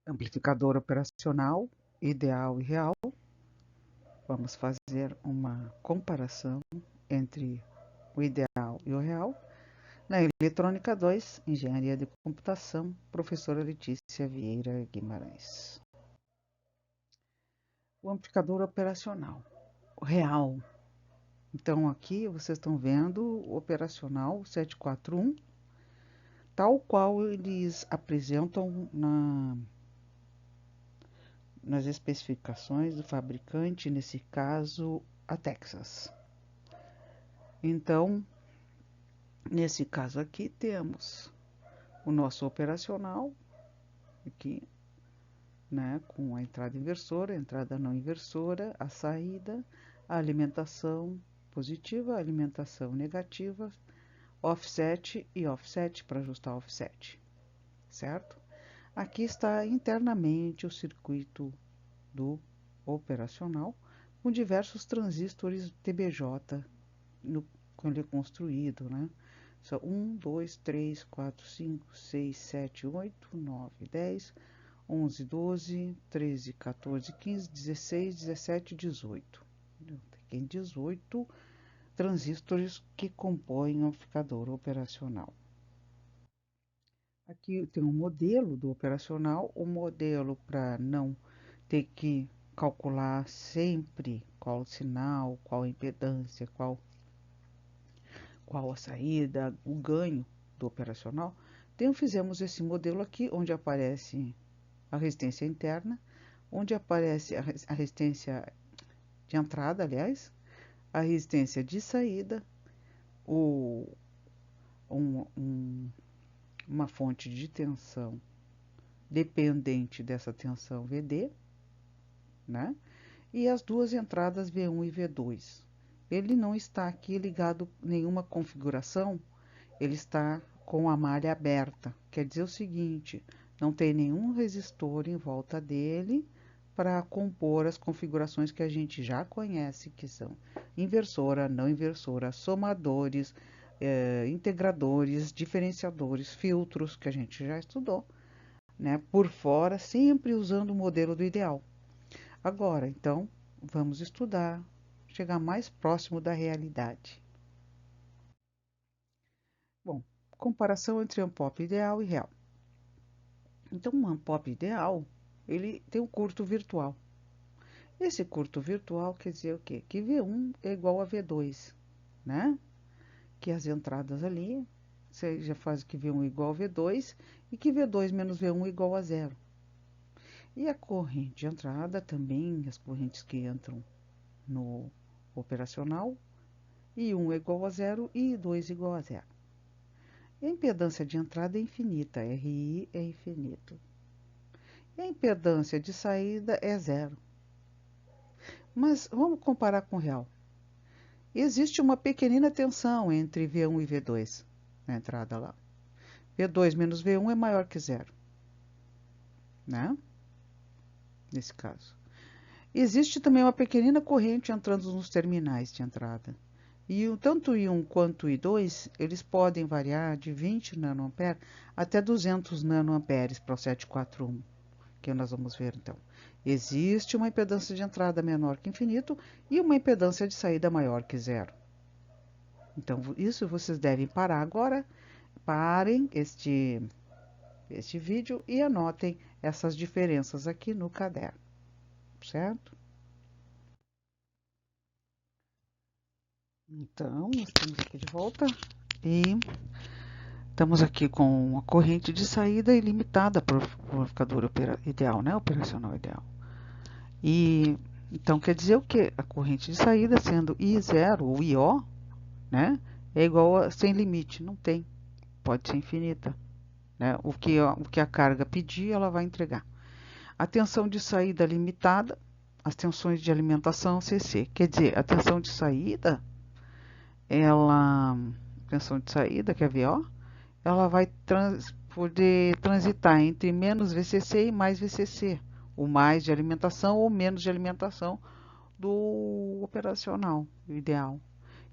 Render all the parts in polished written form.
Amplificador operacional, ideal e real. Vamos fazer uma comparação entre o ideal e o real. Na Eletrônica 2, Engenharia de Computação, professora Letícia Vieira Guimarães. O amplificador operacional, o real. Então, aqui vocês estão vendo o operacional 741, tal qual eles apresentam nas especificações do fabricante, nesse caso, a Texas. Então, nesse caso aqui, temos o nosso operacional, aqui, né, com a entrada inversora, a entrada não inversora, a saída, a alimentação positiva, a alimentação negativa, offset e offset para ajustar o offset, certo? Aqui está internamente o circuito do operacional com diversos transistores TBJ quando ele é construído, né? São 1, 2, 3, 4, 5, 6, 7, 8, 9, 10, 11, 12, 13, 14, 15, 16, 17, 18. Tem 18 transistores que compõem o amplificador operacional. Aqui tem um modelo do operacional, o modelo para não ter que calcular sempre qual o sinal, qual a impedância, qual a saída, o ganho do operacional. Então, fizemos esse modelo aqui, onde aparece a resistência interna, onde aparece a resistência de entrada, aliás, a resistência de saída, uma fonte de tensão dependente dessa tensão VD, né? E as duas entradas V1 e V2. Ele não está aqui ligado a nenhuma configuração, ele está com a malha aberta. Quer dizer o seguinte, não tem nenhum resistor em volta dele para compor as configurações que a gente já conhece, que são inversora, não inversora, somadores, integradores, diferenciadores, filtros, que a gente já estudou, né? Por fora, sempre usando o modelo do ideal. Agora, então, vamos estudar, chegar mais próximo da realidade. Bom, comparação entre um pop ideal e real. Então, um pop ideal, ele tem um curto virtual. Esse curto virtual quer dizer o quê? Que V1 é igual a V2, né? Que as entradas ali, você já faz que V1 é igual a V2 e que V2 menos V1 é igual a zero. E a corrente de entrada também, as correntes que entram no operacional, I1 é igual a zero e I2 é igual a zero. E a impedância de entrada é infinita, RI é infinito. E a impedância de saída é zero. Mas vamos comparar com o real. Existe uma pequenina tensão entre V1 e V2, na entrada lá. V2 menos V1 é maior que zero, né? Nesse caso. Existe também uma pequenina corrente entrando nos terminais de entrada. E tanto I1 quanto I2, eles podem variar de 20 nanoamperes até 200 nanoamperes para o 741, que nós vamos ver então. Existe uma impedância de entrada menor que infinito e uma impedância de saída maior que zero. Então, isso vocês devem parar agora. Parem este vídeo e anotem essas diferenças aqui no caderno, certo? Então, nós estamos aqui de volta e estamos aqui com a corrente de saída ilimitada para o amplificador ideal, né? Operacional ideal. E então quer dizer o que? A corrente de saída, sendo I0 ou IO, né? É igual a sem limite, não tem, pode ser infinita, né? O que a carga pedir, ela vai entregar. A tensão de saída limitada, as tensões de alimentação CC. Quer dizer, a tensão de saída, tensão de saída, que é VO, ela vai poder transitar entre menos VCC e mais VCC. O mais de alimentação ou menos de alimentação do operacional, ideal.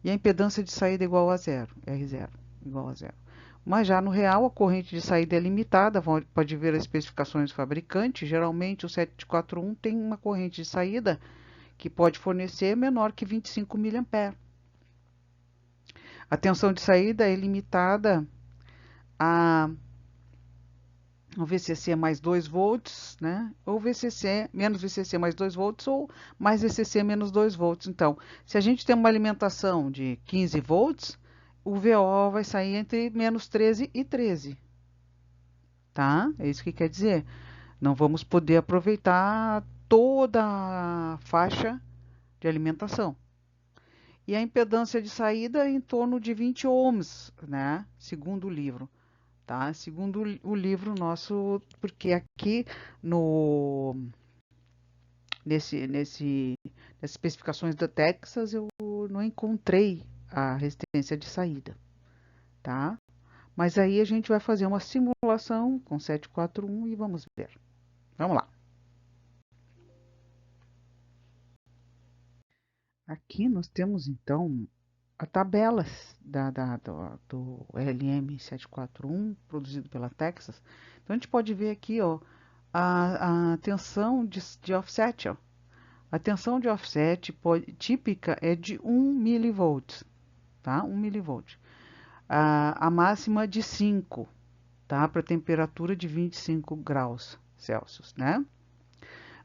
E a impedância de saída é igual a zero, R0, igual a zero. Mas já no real, a corrente de saída é limitada, pode ver as especificações do fabricante. Geralmente o 741 tem uma corrente de saída que pode fornecer menor que 25 mA. A tensão de saída é limitada a o VCC mais 2 volts, né? Ou VCC menos VCC mais 2 volts, ou mais VCC menos 2 volts. Então, se a gente tem uma alimentação de 15 volts, o VO vai sair entre menos 13 e 13, tá? É isso que quer dizer. Não vamos poder aproveitar toda a faixa de alimentação. E a impedância de saída é em torno de 20 ohms, né? Segundo o livro. Tá? Segundo o livro nosso, porque aqui no nessas especificações da Texas eu não encontrei a resistência de saída, tá? Mas aí a gente vai fazer uma simulação com 741 e vamos ver. Vamos lá. Aqui nós temos então a tabela do LM741 produzido pela Texas. Então a gente pode ver aqui, ó, a tensão de offset, ó. A tensão de offset típica é de 1 milivolt, tá? 1 milivolt. A máxima de 5, tá? Para temperatura de 25 graus Celsius, né?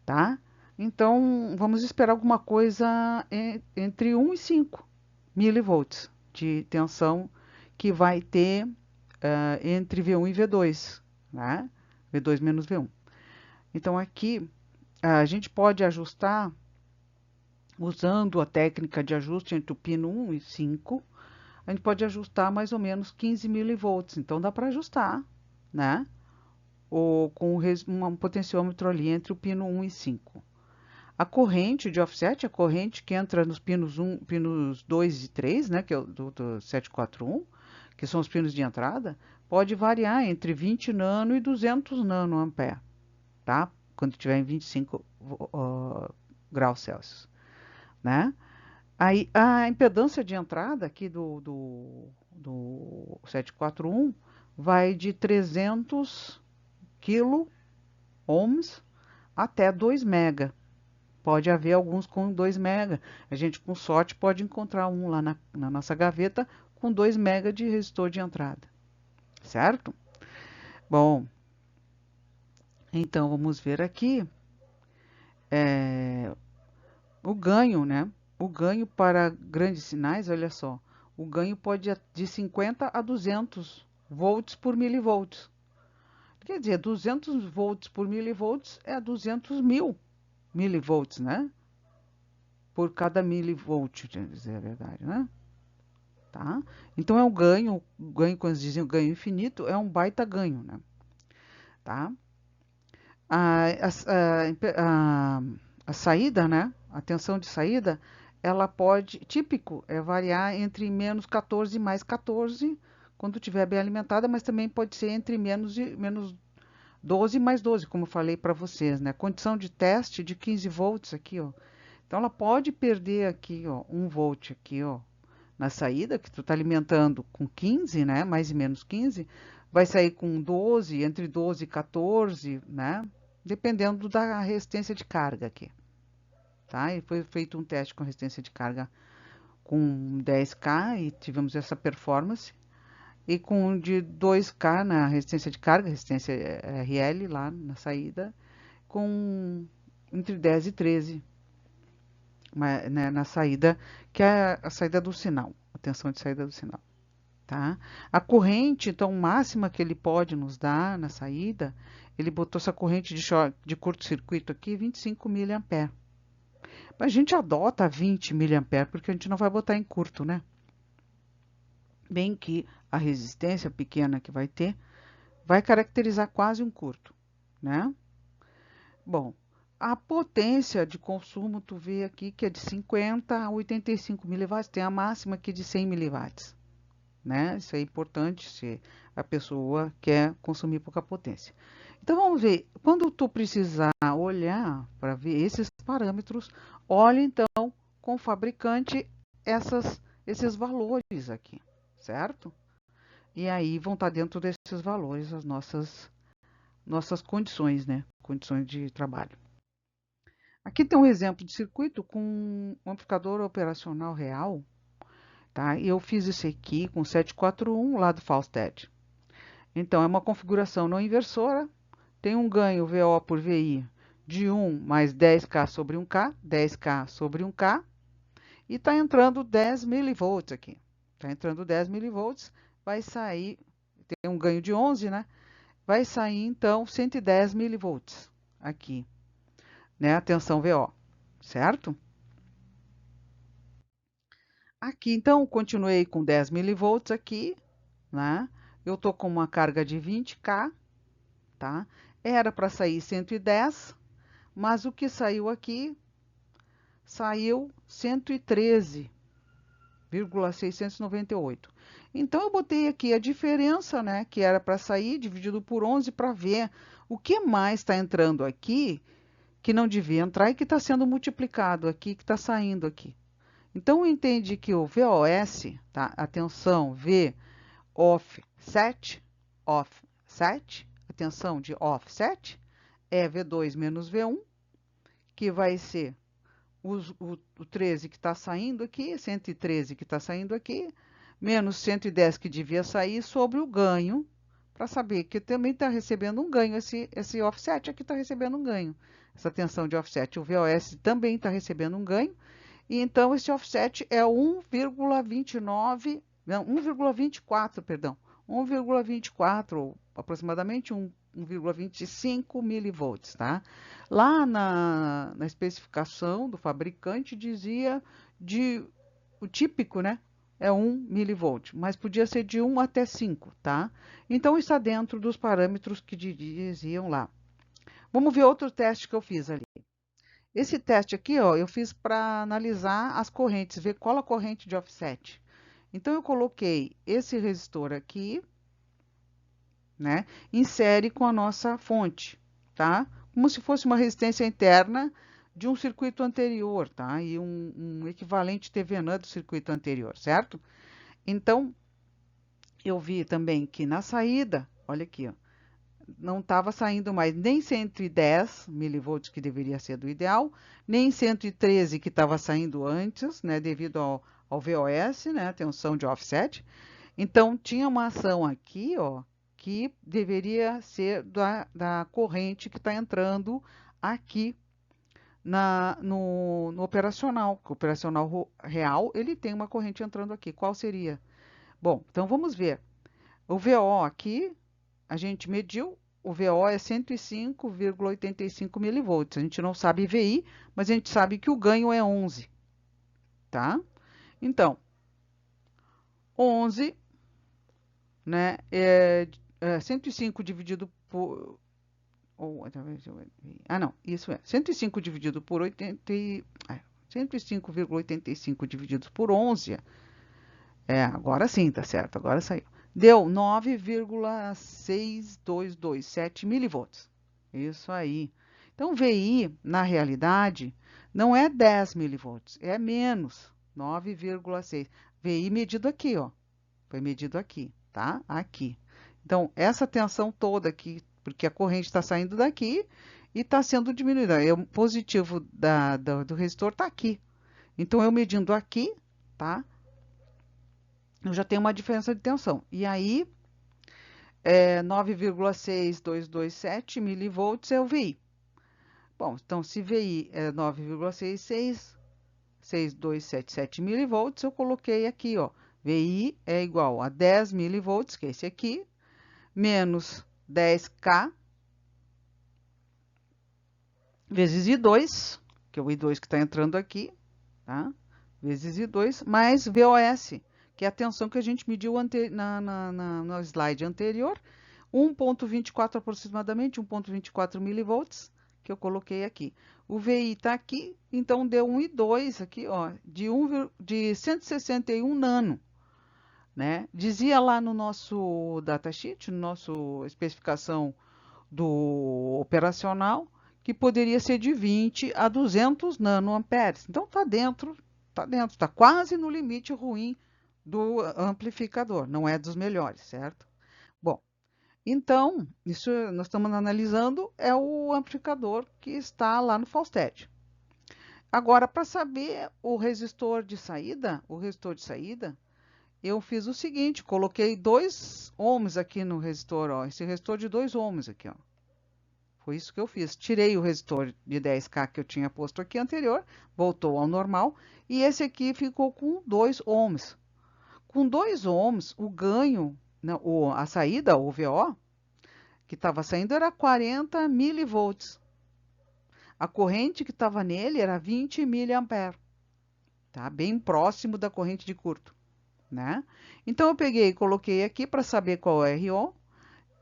Tá? Então, vamos esperar alguma coisa entre 1 e 5 milivolts de tensão que vai ter entre V1 e V2, né? V2 menos V1. Então, aqui a gente pode ajustar usando a técnica de ajuste entre o pino 1 e 5, a gente pode ajustar mais ou menos 15 milivolts. Então, dá para ajustar, né? Ou com um potenciômetro ali entre o pino 1 e 5. A corrente de offset, a corrente que entra nos pinos 2 e 3, né, que é do 741, que são os pinos de entrada, pode variar entre 20 nano e 200 nanoampere, tá? Quando estiver em 25 graus Celsius, né? Aí, a impedância de entrada aqui do 741 vai de 300 kilo ohms até 2 mega. Pode haver alguns com 2 mega. A gente, com sorte, pode encontrar um lá na nossa gaveta com 2 mega de resistor de entrada. Certo? Bom, então vamos ver aqui o ganho, né? O ganho para grandes sinais, olha só. O ganho pode ir de 50 a 200 volts por milivolts. Quer dizer, 200 volts por milivolts é 200 mil milivolts, né? Por cada milivolt, dizer a verdade, né? Tá? Então é um ganho, quando dizem ganho infinito, é um baita ganho, né? Tá? A, a saída, né? A tensão de saída, ela pode, típico, é variar entre menos 14 e mais 14, quando estiver bem alimentada, mas também pode ser entre menos 12 e mais 12, como eu falei para vocês, né? Condição de teste de 15 volts aqui, ó. Então ela pode perder aqui, ó, 1 volt aqui, ó, na saída, que tu está alimentando com 15, né? Mais e menos 15, vai sair com 12, entre 12 e 14, né? Dependendo da resistência de carga aqui, tá? E foi feito um teste com resistência de carga com 10K e tivemos essa performance. E com de 2K na resistência de carga, resistência RL lá na saída, com entre 10 e 13, né, na saída, que é a saída do sinal, a tensão de saída do sinal. Tá? A corrente, então, máxima que ele pode nos dar na saída, ele botou essa corrente de curto-circuito aqui, 25 mA. Mas a gente adota 20 mA, porque a gente não vai botar em curto, né? Bem que a resistência pequena que vai ter, vai caracterizar quase um curto, né? Bom, a potência de consumo, tu vê aqui que é de 50 a 85 miliwatts, tem a máxima aqui de 100 miliwatts. Né? Isso é importante se a pessoa quer consumir pouca potência. Então vamos ver, quando tu precisar olhar para ver esses parâmetros, olhe então com o fabricante esses valores aqui, certo? e aí vão estar dentro desses valores as nossas condições, né? Condições de trabalho. Aqui tem um exemplo de circuito com um amplificador operacional real, tá? E eu fiz isso aqui com 741 lá do Fausted. Então, é uma configuração não inversora, tem um ganho VO por VI de 1 mais 10K sobre 1K, 10K sobre 1K, e está entrando 10 milivolts aqui. Está entrando 10 milivolts, vai sair, tem um ganho de 11, né? Vai sair, então, 110 milivolts aqui, né? A tensão VO, certo? Aqui, então, continuei com 10 milivolts aqui, né? Eu tô com uma carga de 20K, tá? Era para sair 110, mas o que saiu aqui saiu 113,698. Então, eu botei aqui a diferença, né, que era para sair, dividido por 11, para ver o que mais está entrando aqui, que não devia entrar e que está sendo multiplicado aqui, que está saindo aqui. Então, entende que o VOS, tá? A tensão V offset, a tensão de offset, é V2 menos V1, que vai ser o 13 que está saindo aqui, 113 que está saindo aqui, menos 110 que devia sair, sobre o ganho, para saber que também está recebendo um ganho, esse offset aqui está recebendo um ganho. Essa tensão de offset, o VOS também está recebendo um ganho, e então esse offset é 1,29, não, 1,24, perdão, 1,24, ou aproximadamente 1,25 milivolts, tá? Lá na especificação do fabricante dizia o típico, né? É 1 milivolt, mas podia ser de 1 até 5, tá? Então está dentro dos parâmetros que diziam lá. Vamos ver outro teste que eu fiz ali. Esse teste aqui, ó, eu fiz para analisar as correntes, ver qual a corrente de offset. Então, eu coloquei esse resistor aqui, né, em série com a nossa fonte, tá? Como se fosse uma resistência interna de um circuito anterior, tá? E um equivalente TVNAN do circuito anterior, certo? Então, eu vi também que na saída, olha aqui, ó, não estava saindo mais nem 110 milivolts, que deveria ser do ideal, nem 113 que estava saindo antes, né, devido ao VOS, né, tensão de offset. Então, tinha uma ação aqui, ó, que deveria ser da corrente que está entrando aqui no operacional. O operacional real, ele tem uma corrente entrando aqui. Qual seria? Bom, então vamos ver. O VO aqui, a gente mediu, o VO é 105,85 milivolts. A gente não sabe VI, mas a gente sabe que o ganho é 11, tá? Então, 11, né, 105 dividido por... não, isso é 105 dividido por 105,85 dividido por 11. Agora sim, tá certo, agora saiu. Deu 9,6227 milivolts. Isso aí. Então, VI, na realidade, não é 10 milivolts, é menos, 9,6. VI medido aqui, ó. Foi medido aqui, tá? Aqui. Então, essa tensão toda aqui, porque a corrente está saindo daqui e está sendo diminuída. O positivo do resistor está aqui. Então, eu medindo aqui, tá? Eu já tenho uma diferença de tensão. E aí, 9,6227 milivolts é o VI. Bom, então, se VI é 9,6277 milivolts, eu coloquei aqui, ó. VI é igual a 10 milivolts, que é esse aqui, menos 10K, vezes I2, que é o I2 que está entrando aqui, tá? Vezes I2, mais VOS, que é a tensão que a gente mediu no slide anterior, 1,24 aproximadamente, 1,24 milivolts, que eu coloquei aqui. O VI está aqui, então deu um I2 aqui, ó, de 161 nano, né? Dizia lá no nosso datasheet, no nosso especificação do operacional, que poderia ser de 20 a 200 nanoamperes. Então, está dentro, está quase no limite ruim do amplificador, não é dos melhores, certo? Bom, então, isso nós estamos analisando é o amplificador que está lá no Fosted. Agora, para saber o resistor de saída, eu fiz o seguinte, coloquei 2 ohms aqui no resistor, ó, esse resistor de 2 ohms aqui, ó. Foi isso que eu fiz. Tirei o resistor de 10K que eu tinha posto aqui anterior, voltou ao normal, e esse aqui ficou com 2 ohms. Com 2 ohms, o ganho, né, a saída, o VO, que estava saindo era 40 milivolts. A corrente que estava nele era 20 miliamperes, tá? Bem próximo da corrente de curto, né? Então eu peguei e coloquei aqui para saber qual é o RO.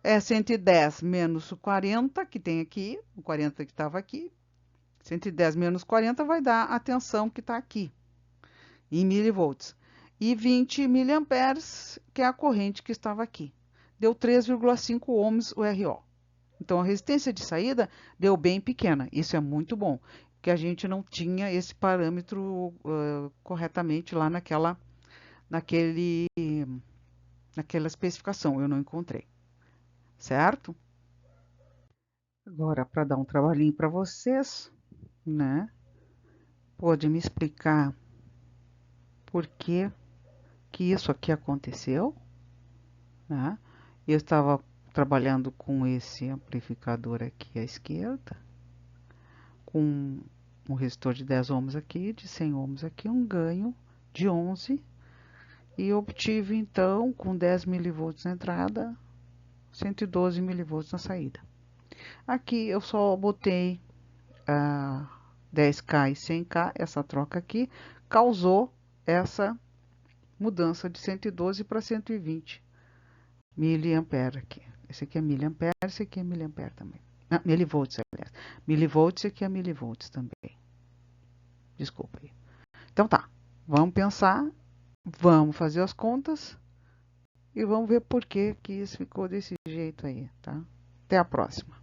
É 110 menos o 40 que tem aqui, o 40 que estava aqui. 110 menos 40 vai dar a tensão que está aqui, em milivolts. E 20 miliamperes, que é a corrente que estava aqui. Deu 3,5 ohms o RO. Então, a resistência de saída deu bem pequena. Isso é muito bom, que a gente não tinha esse parâmetro corretamente lá naquela especificação. Eu não encontrei, certo? Agora, para dar um trabalhinho para vocês, né? Pode me explicar por que isso aqui aconteceu, né? Eu estava trabalhando com esse amplificador aqui à esquerda, com um resistor de 10 ohms aqui, de 100 ohms aqui, um ganho de 11, e obtive então, com 10 milivolts na entrada, 112 milivolts na saída. Aqui eu só botei 10K e 100K, essa troca aqui, causou essa mudança de 112 para 120 miliampere aqui. Esse aqui é miliampere, esse aqui é miliampere também. Ah, milivolts, aliás. Milivolts, esse aqui é milivolts também. Desculpa aí. Então tá, vamos pensar, vamos fazer as contas e vamos ver por que isso ficou desse jeito aí, tá? Até a próxima.